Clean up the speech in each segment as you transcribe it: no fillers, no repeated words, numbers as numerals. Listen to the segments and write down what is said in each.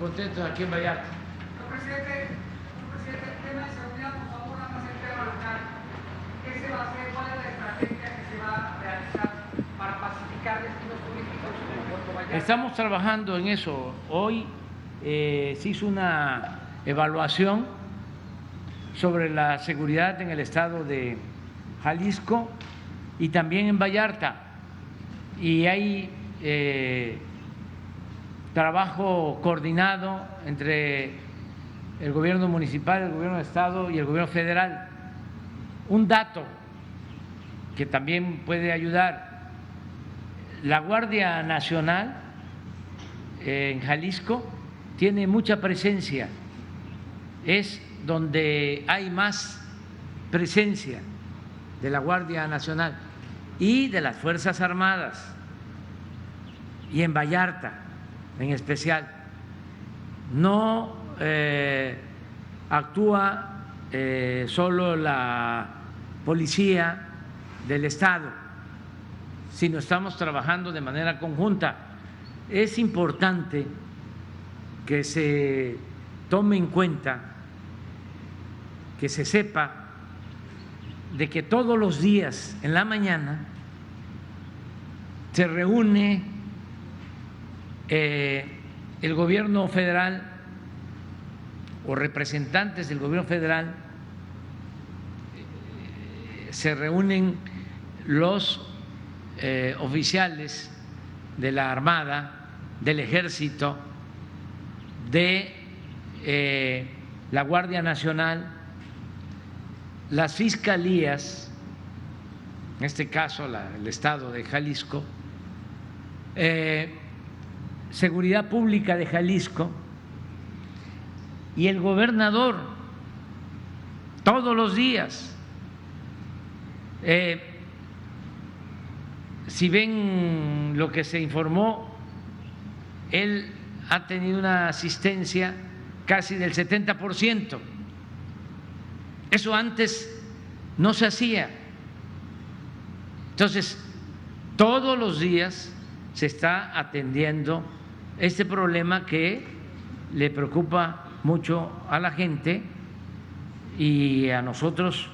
contentos aquí en Vallarta. Presidente, el tema de seguridad, por favor, nada más el tema local. ¿Qué se va a hacer? ¿Cuál es la estrategia que se va a realizar para pacificar destinos turísticos en Puerto Vallarta? Estamos trabajando en eso. Hoy se hizo una evaluación sobre la seguridad en el estado de Jalisco y también en Vallarta. Y hay trabajo coordinado entre el gobierno municipal, el gobierno de estado y el gobierno federal. Un dato que también puede ayudar: la Guardia Nacional en Jalisco tiene mucha presencia, es donde hay más presencia de la Guardia Nacional y de las Fuerzas Armadas, y en Vallarta en especial. No actúa solo la policía del estado, sino estamos trabajando de manera conjunta. Es importante que se tome en cuenta, que se sepa de que todos los días en la mañana se reúne el gobierno federal o representantes del gobierno federal, se reúnen los oficiales de la Armada, del Ejército, de la Guardia Nacional, las fiscalías, en este caso el estado de Jalisco, Seguridad Pública de Jalisco y el gobernador, todos los días. Si ven lo que se informó, él ha tenido una asistencia casi del 70%. Eso antes no se hacía. Entonces, todos los días se está atendiendo este problema que le preocupa mucho a la gente, y a nosotros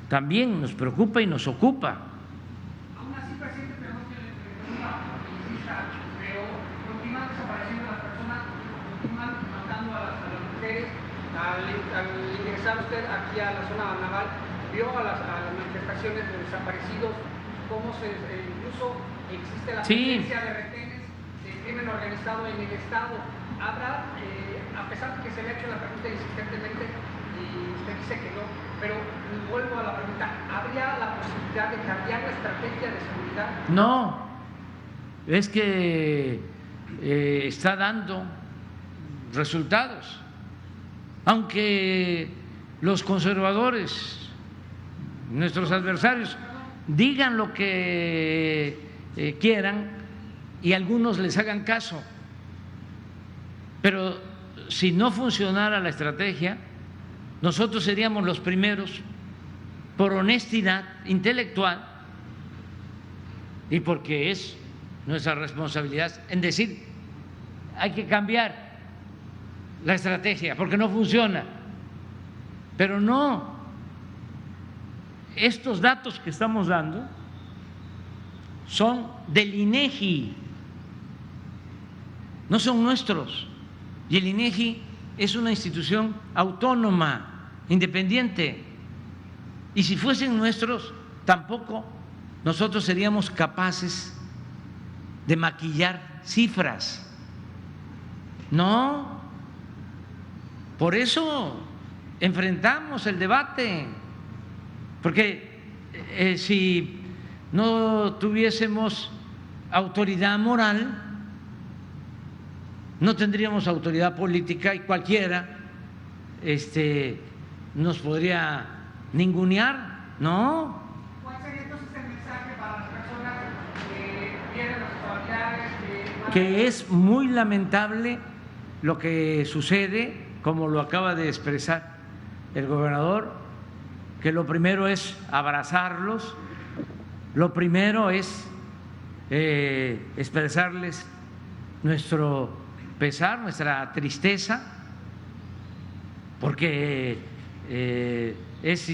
también nos preocupa y nos ocupa. Aún así, presidente, perdón que le pregunta, pero continúan desapareciendo las personas, continúan matando a las mujeres. Al ingresar usted aquí a la zona naval, vio a las manifestaciones de desaparecidos, cómo incluso existe la presencia de retenes de crimen organizado en el estado. Habrá, a pesar de que se le ha hecho la pregunta insistentemente y usted dice que no, pero vuelvo a la pregunta: ¿habría la posibilidad de cambiar la estrategia de seguridad? No, es que está dando resultados, aunque los conservadores, nuestros adversarios, digan lo que quieran y algunos les hagan caso, pero si no funcionara la estrategia, nosotros seríamos los primeros, por honestidad intelectual y porque es nuestra responsabilidad, en decir: hay que cambiar la estrategia porque no funciona. Pero no, estos datos que estamos dando son del INEGI, no son nuestros, y el INEGI es una institución autónoma, independiente, y si fuesen nuestros, tampoco nosotros seríamos capaces de maquillar cifras. No, por eso enfrentamos el debate, porque si no tuviésemos autoridad moral, no tendríamos autoridad política y cualquiera nos podría ningunear. No. ¿Cuál sería entonces el mensaje para las personas que pierden a sus familiares? Que es muy lamentable lo que sucede, como lo acaba de expresar el gobernador, que lo primero es abrazarlos, lo primero es expresarles nuestro pesar, nuestra tristeza, porque es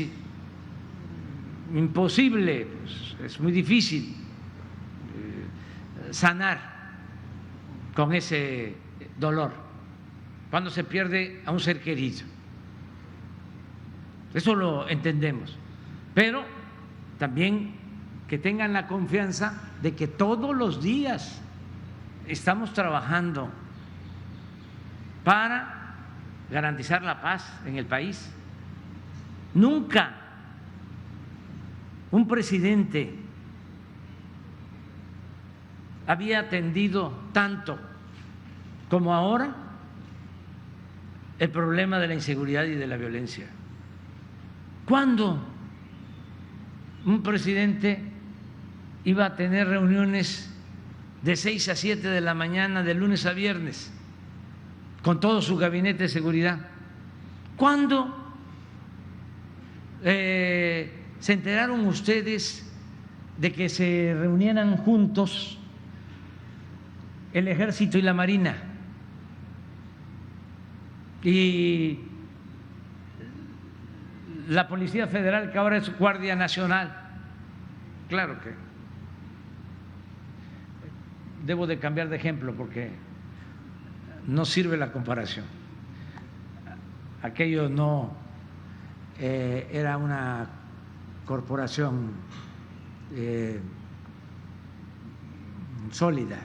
imposible, pues, es muy difícil sanar con ese dolor cuando se pierde a un ser querido. Eso lo entendemos, pero también que tengan la confianza de que todos los días estamos trabajando para garantizar la paz en el país. Nunca un presidente había atendido tanto como ahora el problema de la inseguridad y de la violencia. ¿Cuándo un presidente iba a tener reuniones de 6 a 7 de la mañana, de lunes a viernes, con todo su gabinete de seguridad? ¿Cuándo se enteraron ustedes de que se reunieran juntos el Ejército y la Marina y la Policía Federal, que ahora es Guardia Nacional? Claro que debo de cambiar de ejemplo porque no sirve la comparación. Aquello no era una corporación sólida.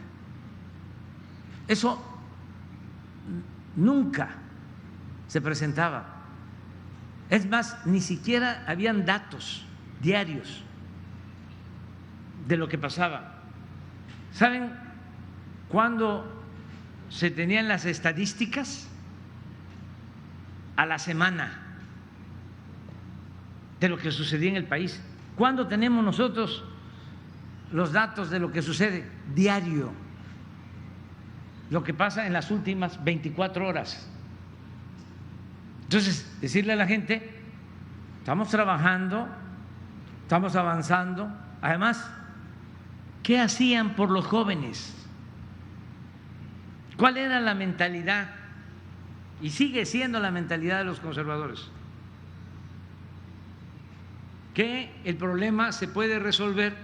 Eso nunca se presentaba. Es más, ni siquiera habían datos diarios de lo que pasaba. ¿Saben cuándo se tenían las estadísticas? A la semana de lo que sucedía en el país. ¿Cuándo tenemos nosotros los datos de lo que sucede? Diario. Lo que pasa en las últimas 24 horas. Entonces, decirle a la gente, estamos trabajando, estamos avanzando. Además, ¿qué hacían por los jóvenes? ¿Cuál era la mentalidad? Y sigue siendo la mentalidad de los conservadores. Que el problema se puede resolver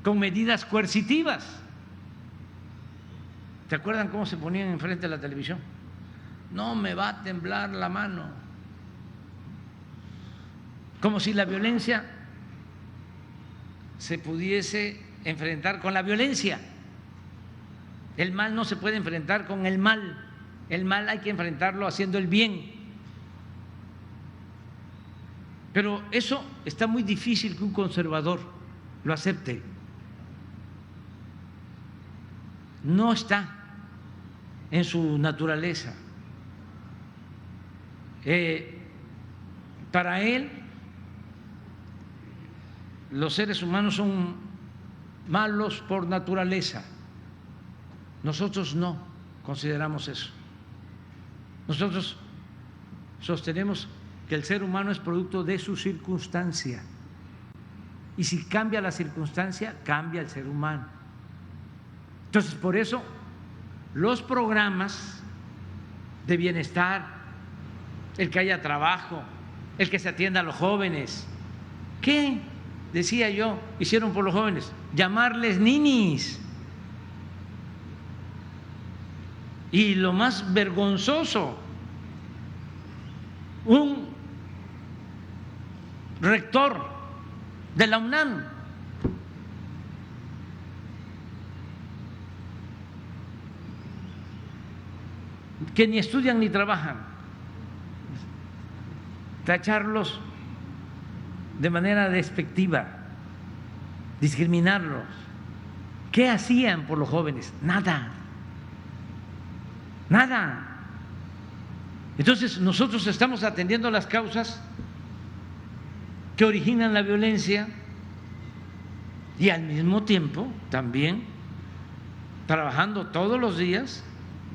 con medidas coercitivas. ¿Se acuerdan cómo se ponían enfrente de la televisión? No me va a temblar la mano. Como si la violencia se pudiese enfrentar con la violencia. El mal no se puede enfrentar con el mal. El mal hay que enfrentarlo haciendo el bien. Pero eso está muy difícil que un conservador lo acepte. No está en su naturaleza. Para él, los seres humanos son malos por naturaleza. Nosotros no consideramos eso. Nosotros sostenemos que el ser humano es producto de su circunstancia. Y si cambia la circunstancia, cambia el ser humano. Entonces, por eso, los programas de bienestar, el que haya trabajo, el que se atienda a los jóvenes, ¿qué, decía yo, hicieron por los jóvenes? Llamarles ninis. Y lo más vergonzoso, un rector de la UNAM que ni estudian ni trabajan, tacharlos de manera despectiva, discriminarlos. ¿Qué hacían por los jóvenes? Nada. Nada. Entonces nosotros estamos atendiendo las causas que originan la violencia y al mismo tiempo también trabajando todos los días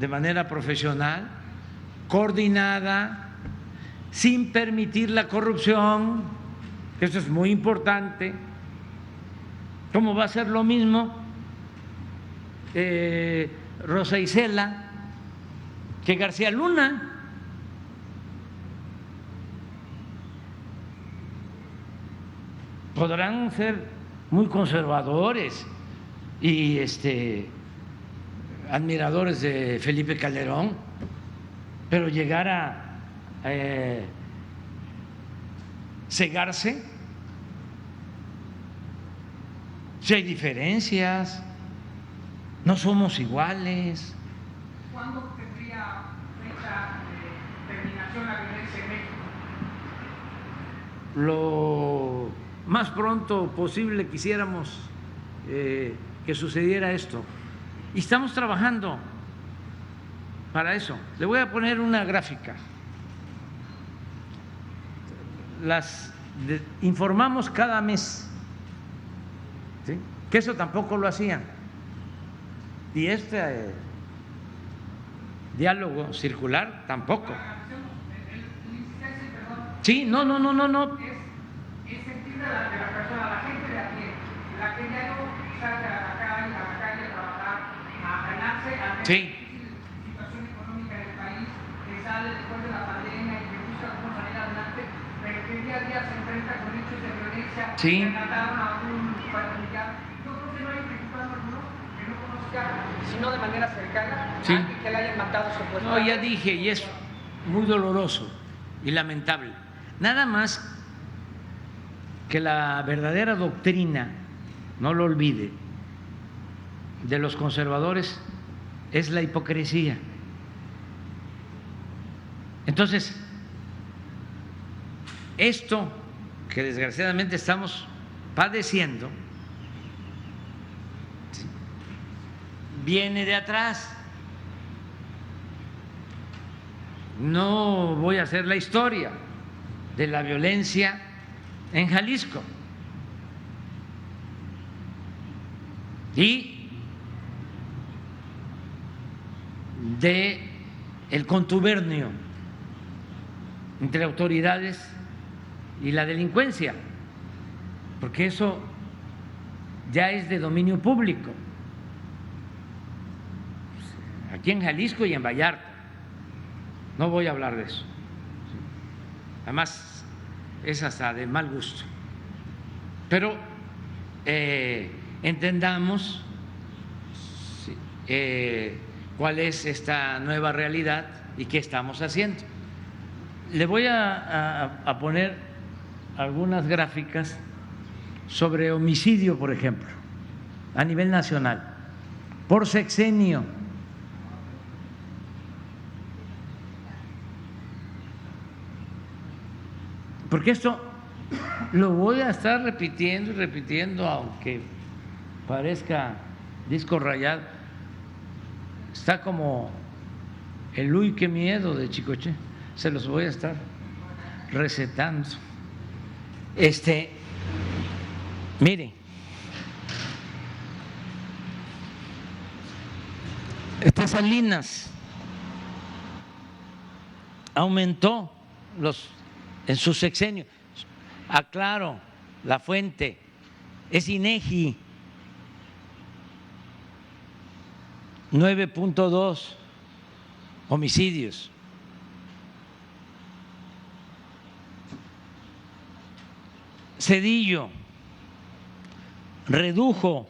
de manera profesional, coordinada, sin permitir la corrupción. Eso es muy importante. ¿Cómo va a ser lo mismo Rosa Isela que García Luna. Podrán ser muy conservadores y admiradores de Felipe Calderón, pero llegar a cegarse, si hay diferencias, no somos iguales. ¿Cuándo tendría fecha de terminación la violencia en México? Lo más pronto posible quisiéramos que sucediera esto. Y estamos trabajando para eso. Le voy a poner una gráfica. Informamos cada mes, ¿sí? Que eso tampoco lo hacían. Y diálogo circular tampoco. Sí, no. Es sentir de la persona, la gente de a pie, la que ya no sale a la calle a trabajar, a ganarse, a tener Sí. difícil situación económica del país, que sale después de la pandemia y que busca cómo salir adelante, pero que día a día se enfrenta con hechos de violencia, Sí. que mataron a un familiar. Yo creo que no hay mexicano alguno que no conozca, sino de manera cercana, Sí. a alguien que le hayan matado supuestamente. No, ya dije, y es muy doloroso y lamentable. Nada más que la verdadera doctrina, no lo olvide, de los conservadores es la hipocresía. Entonces, esto que desgraciadamente estamos padeciendo viene de atrás. No voy a hacer la historia de la violencia en Jalisco y de el contubernio entre autoridades y la delincuencia, porque eso ya es de dominio público, aquí en Jalisco y en Vallarta. No voy a hablar de eso. Además, es hasta de mal gusto. Pero entendamos cuál es esta nueva realidad y qué estamos haciendo. Le voy a poner algunas gráficas sobre homicidio, por ejemplo, a nivel nacional, por sexenio. Porque esto lo voy a estar repitiendo y repitiendo, aunque parezca disco rayado. Está como el uy, qué miedo de Chicoche. Se los voy a estar recetando. Mire, Salinas aumentó en su sexenio. Aclaro, la fuente es INEGI, 9.2 homicidios. Cedillo redujo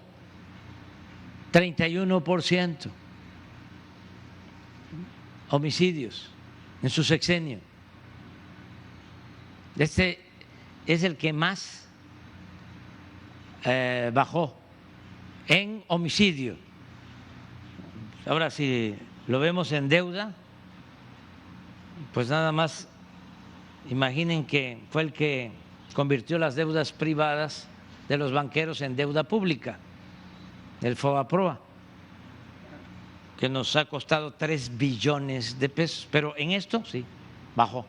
31% homicidios en su sexenio. Este es el que más bajó en homicidio. Ahora, si lo vemos en deuda, pues nada más imaginen que fue el que convirtió las deudas privadas de los banqueros en deuda pública, el FOBAPROA, que nos ha costado 3 billones de pesos, pero en esto sí, bajó.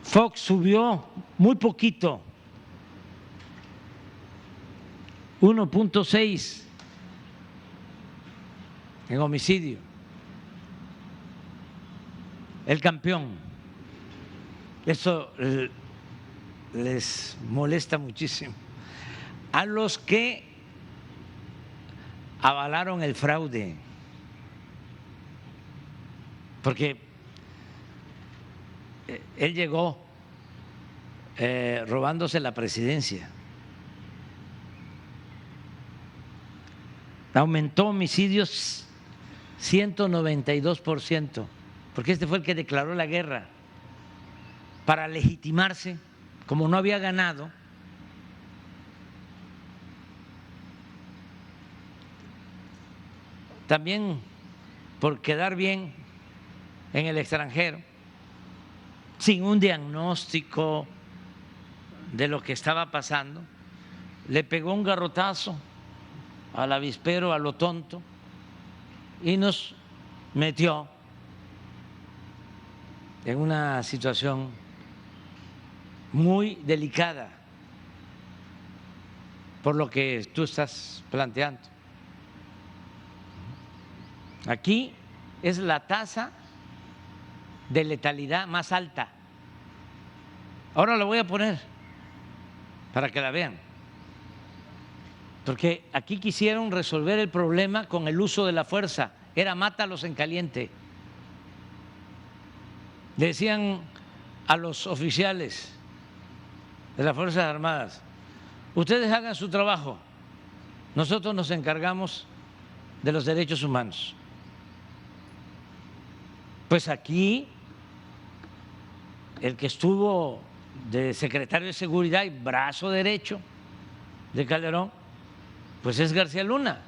Fox subió muy poquito, 1.6 en homicidio. El campeón, eso les molesta muchísimo a los que avalaron el fraude, porque él llegó robándose la presidencia. Aumentó homicidios 192%, porque este fue el que declaró la guerra para legitimarse, como no había ganado. También por quedar bien en el extranjero, sin un diagnóstico de lo que estaba pasando, le pegó un garrotazo al avispero, a lo tonto, y nos metió en una situación muy delicada por lo que tú estás planteando. Aquí es la tasa de letalidad más alta. Ahora la voy a poner para que la vean, porque aquí quisieron resolver el problema con el uso de la fuerza, era mátalos en caliente. Le decían a los oficiales de las Fuerzas Armadas: ustedes hagan su trabajo, nosotros nos encargamos de los derechos humanos. Pues aquí el que estuvo de secretario de Seguridad y brazo derecho de Calderón, pues es García Luna.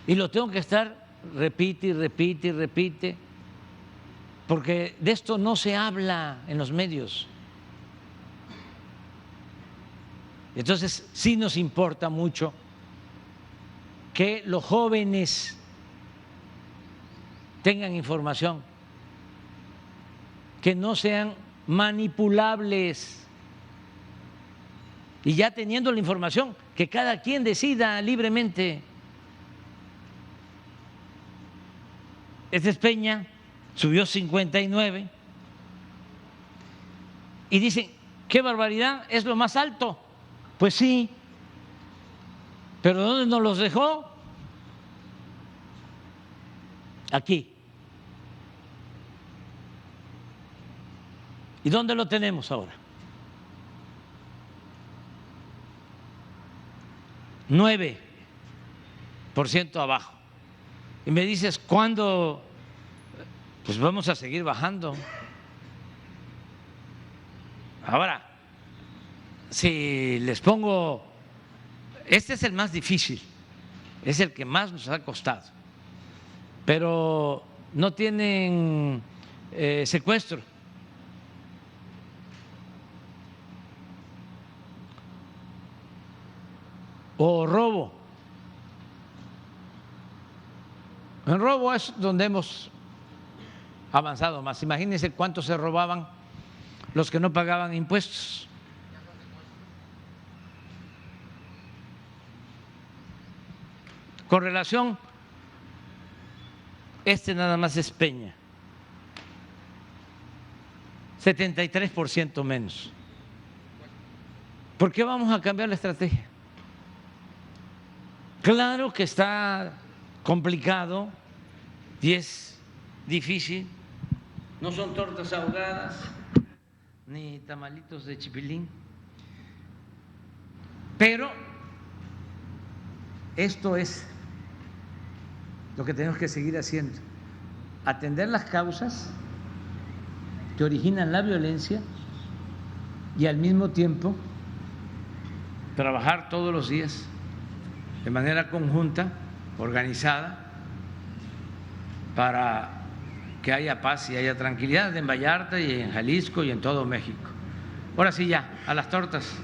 Y lo tengo que estar, repite y repite y repite, porque de esto no se habla en los medios. Entonces sí nos importa mucho que los jóvenes tengan información, que no sean manipulables, y ya teniendo la información, que cada quien decida libremente. Este es Peña, subió 59, y dicen: qué barbaridad, es lo más alto. Pues sí, pero ¿dónde nos los dejó? Aquí. ¿Y dónde lo tenemos ahora? 9% abajo. Y me dices: ¿cuándo? Pues vamos a seguir bajando. Ahora, si les pongo, este es el más difícil, es el que más nos ha costado, pero no tienen secuestro. O robo. En robo es donde hemos avanzado más. Imagínense cuánto se robaban los que no pagaban impuestos. Con relación, este nada más es Peña, 73% menos. ¿Por qué vamos a cambiar la estrategia? Claro que está complicado y es difícil, no son tortas ahogadas ni tamalitos de chipilín, pero esto es lo que tenemos que seguir haciendo: atender las causas que originan la violencia y al mismo tiempo trabajar todos los días de manera conjunta, organizada, para que haya paz y haya tranquilidad en Vallarta y en Jalisco y en todo México. Ahora sí, ya, a las tortas.